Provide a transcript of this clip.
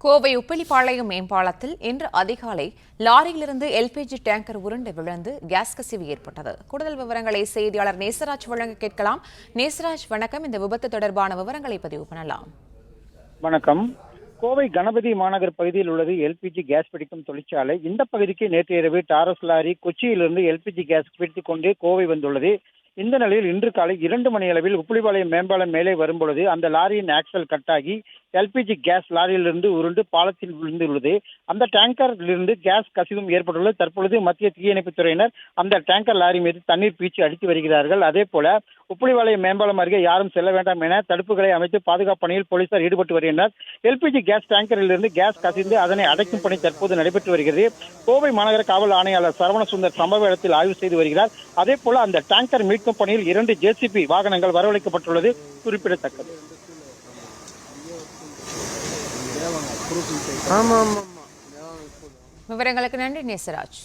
கோவை உப்பிலிப்பாளையம் மேம்பாலத்தில் இன்று அதிகாலை லாரியிலிருந்து LPG tanker உருண்டு விழுந்து கேஸ் கசிவு ஏற்பட்டது. கூடுதல் விவரங்களை செய்தியாளர் நேசராஜ் வழங்க கேட்கலாம். நேசராஜ், வணக்கம். இந்த விபத்து தொடர்பான விவரங்களை பதிவு பண்ணலாம். வணக்கம். கோவை கணபதி மாநகர் பகுதியில் உள்ளது எல்பிஜி கேஸ் பிடிக்கும் தொழிற்சாலை. இந்த பகுதிக்கு நேற்று இரவு டாரஸ் லாரி கொச்சியிலிருந்து எல்பிஜி கேஸ் பிடித்துக் கொண்டே கோவை வந்துள்ளது. இந்த நிலையில் இன்று காலை 2 மணி அளவில் உப்பிலிப்பாளையம் மேம்பாலம் மேலே வரும்பொழுது அந்த லாரியின் ஆக்சல் கட்டாகி எல்பிஜி கேஸ் லாரியிலிருந்து உருண்டு பாலத்தில் விழுந்துள்ளது. அந்த டேங்கரிலிருந்து கேஸ் கசிவும் ஏற்பட்டுள்ளது. தற்பொழுது மத்திய தீயணைப்புத் துறையினர் அந்த டேங்கர் லாரி மீது தண்ணீர் பீய்ச்சி அடித்து வருகிறார்கள். அதே போல உப்பிலிப்பாளையம் மேம்பாலம் அருகே யாரும் செல்ல வேண்டாம் என தடுப்புகளை அமைத்து பாதுகாப்பு பணியில் போலீசார் ஈடுபட்டு வருகின்றனர். எல்பிஜி கேஸ் டேங்கரிலிருந்து கேஸ் கசிந்து அதனை அடைக்கும் பணி தற்போது நடைபெற்று வருகிறது. கோவை மாநகர காவல் ஆணையாளர் சரவணசுந்தர் சம்பவ இடத்தில் ஆய்வு செய்து வருகிறார். அதே போல அந்த டேங்கர் மீட்கும் பணியில் 2 ஜேசிபி வாகனங்கள் வரவழைக்கப்பட்டுள்ளது குறிப்பிடத்தக்கது. விவரங்களுக்கு நன்றி நேசராஜ்.